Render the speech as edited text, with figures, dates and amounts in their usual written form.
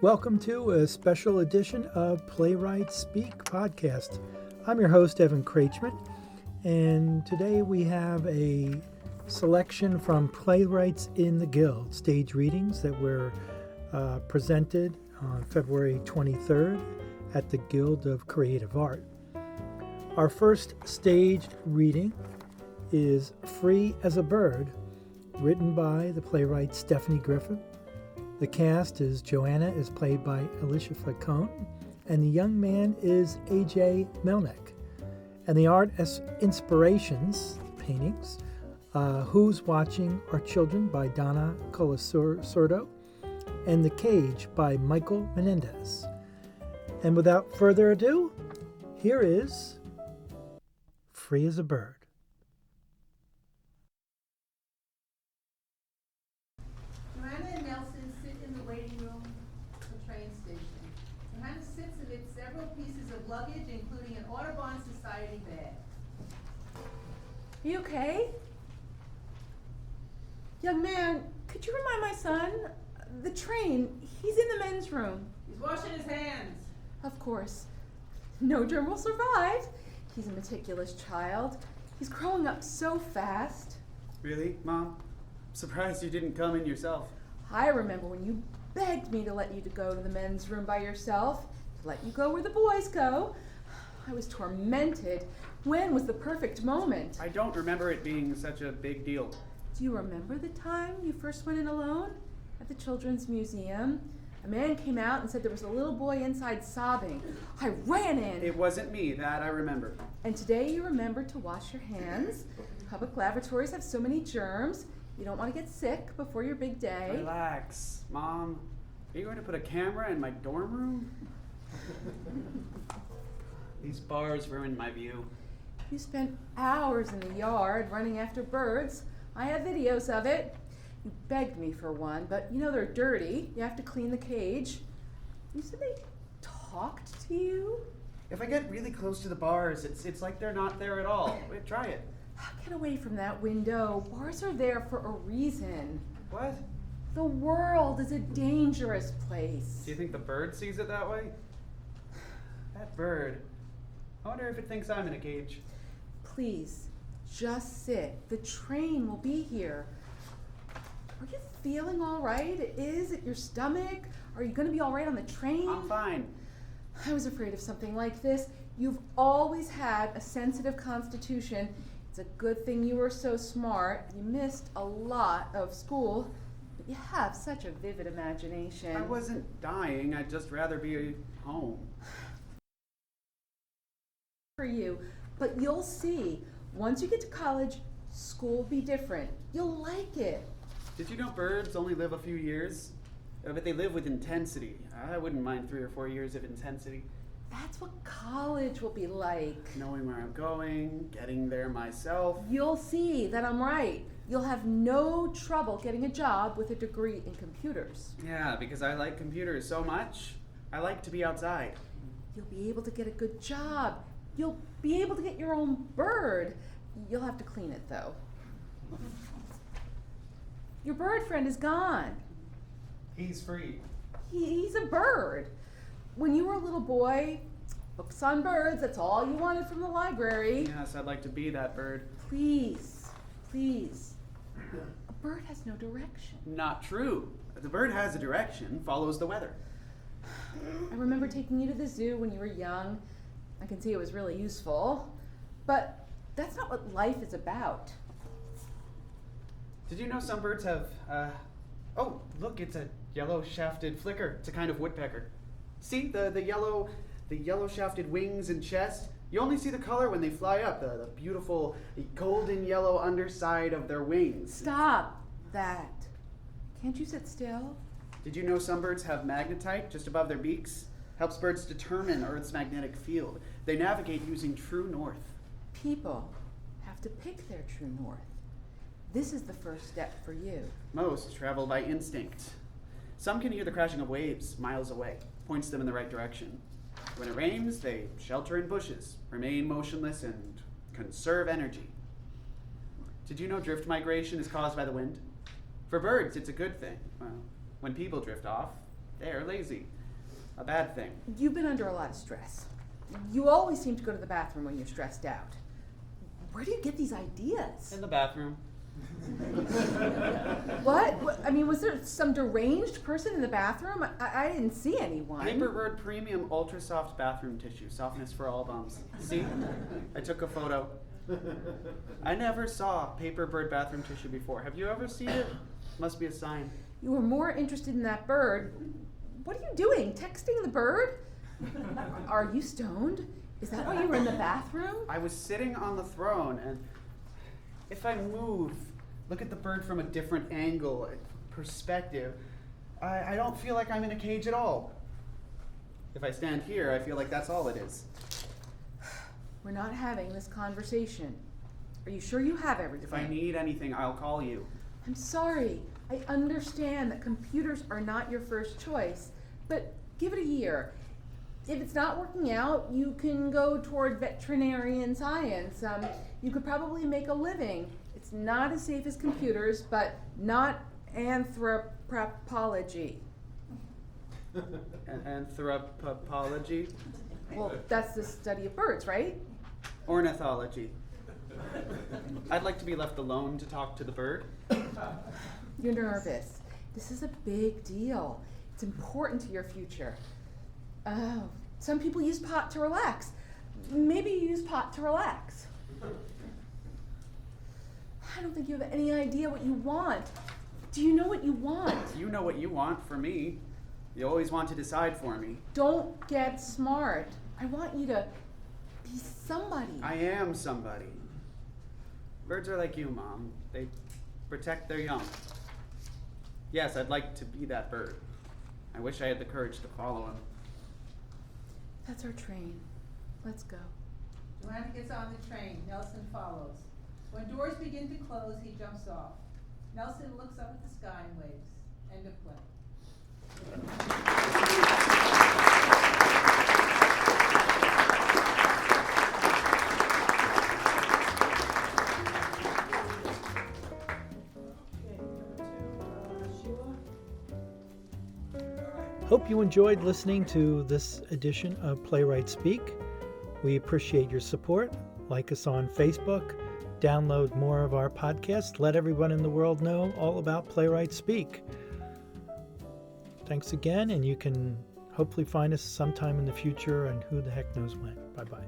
Welcome to a special edition of Playwrights Speak podcast. I'm your host, Evan Kreitzman, and today we have a selection from Playwrights in the Guild stage readings that were presented on February 23rd at the Guild of Creative Art. Our first staged reading is Free as a Bird, written by the playwright Stephanie Griffin. The cast is Joanna is played by Alicia Facone, and the young man is A.J. Melnick. And the art as inspirations, paintings, Who's Watching Our Children by Donna Colasurdo, and The Cage by Michael Menendez. And without further ado, here is Free as a Bird. Joanna and Nelson sit in the waiting room at the train station. Joanna sits amid several pieces of luggage, including an Audubon Society bag. Are you okay? Young man, could you remind my son? The train, he's in the men's room. He's washing his hands. Of course. No germ will survive. He's a meticulous child. He's growing up so fast. Really, Mom? Surprised you didn't come in yourself. I remember when you begged me to let you to go to the men's room by yourself, to let you go where the boys go. I was tormented. When was the perfect moment? I don't remember it being such a big deal. Do you remember the time you first went in alone? At the Children's Museum? A man came out and said there was a little boy inside sobbing. I ran in. It wasn't me, that I remember. And today you remember to wash your hands. Public lavatories have so many germs. You don't want to get sick before your big day. Relax, Mom. Are you going to put a camera in my dorm room? These bars ruined my view. You spent hours in the yard running after birds. I have videos of it. You begged me for one, but you know they're dirty. You have to clean the cage. You said they talked to you? If I get really close to the bars, it's like they're not there at all. Wait, try it. Get away from that window. Bars are there for a reason. What? The world is a dangerous place. Do you think the bird sees it that way? That bird. I wonder if it thinks I'm in a cage. Please, just sit. The train will be here. Are you feeling all right? Is it your stomach? Are you going to be all right on the train? I'm fine. I was afraid of something like this. You've always had a sensitive constitution. It's a good thing you were so smart. You missed a lot of school, but you have such a vivid imagination. I wasn't dying. I'd just rather be home. For you, but you'll see. Once you get to college, school will be different. You'll like it. Did you know birds only live a few years? But they live with intensity. I wouldn't mind 3 or 4 years of intensity. That's what college will be like. Knowing where I'm going, getting there myself. You'll see that I'm right. You'll have no trouble getting a job with a degree in computers. Yeah, because I like computers so much. I like to be outside. You'll be able to get a good job. You'll be able to get your own bird. You'll have to clean it, though. Your bird friend is gone. He's free. He's a bird. When you were a little boy, books on birds, that's all you wanted from the library. Yes, I'd like to be that bird. Please, please. A bird has no direction. Not true. The bird has a direction, follows the weather. I remember taking you to the zoo when you were young. I can see it was really useful. But that's not what life is about. Did you know some birds have, oh, look, it's a yellow-shafted flicker. It's a kind of woodpecker. See the yellow-shafted wings and chest? You only see the color when they fly up, the beautiful golden yellow underside of their wings. Stop that. Can't you sit still? Did you know some birds have magnetite just above their beaks? Helps birds determine Earth's magnetic field. They navigate using true north. People have to pick their true north. This is the first step for you. Most travel by instinct. Some can hear the crashing of waves miles away, points them in the right direction. When it rains, they shelter in bushes, remain motionless, and conserve energy. Did you know drift migration is caused by the wind? For birds, it's a good thing. Well, when people drift off, They're lazy. A bad thing. You've been under a lot of stress. You always seem to go to the bathroom when you're stressed out. Where do you get these ideas? In the bathroom. What? I mean, was there some deranged person in the bathroom? I didn't see anyone. Paperbird Premium Ultra Soft Bathroom Tissue. Softness for all bums. See? I took a photo. I never saw Paperbird bathroom tissue before. Have you ever seen it? Must be a sign. You were more interested in that bird. What are you doing? Texting the bird? Are you stoned? Is that why you were in the bathroom? I was sitting on the throne, and if I move, look at the bird from a different angle, perspective, I don't feel like I'm in a cage at all. If I stand here, I feel like that's all it is. We're not having this conversation. Are you sure you have everything? If I need anything, I'll call you. I'm sorry. I understand that computers are not your first choice, but give it a year. If it's not working out, you can go toward veterinarian science. You could probably make a living. It's not as safe as computers, but not anthropology. Anthropology? Well, that's the study of birds, right? Ornithology. I'd like to be left alone to talk to the bird. You're nervous. This is a big deal. It's important to your future. Oh, some people use pot to relax. Maybe you use pot to relax. I don't think you have any idea what you want. Do you know what you want? You know what you want for me. You always want to decide for me. Don't get smart. I want you to be somebody. I am somebody. Birds are like you, Mom. They protect their young. Yes, I'd like to be that bird. I wish I had the courage to follow him. That's our train. Let's go. Joanna gets on the train. Nelson follows. When doors begin to close, he jumps off. Nelson looks up at the sky and waves. End of play. Hope you enjoyed listening to this edition of Playwright Speak. We appreciate your support. Like us on Facebook. Download more of our podcasts. Let everyone in the world know all about Playwright Speak. Thanks again, and you can hopefully find us sometime in the future, and who the heck knows when. Bye-bye.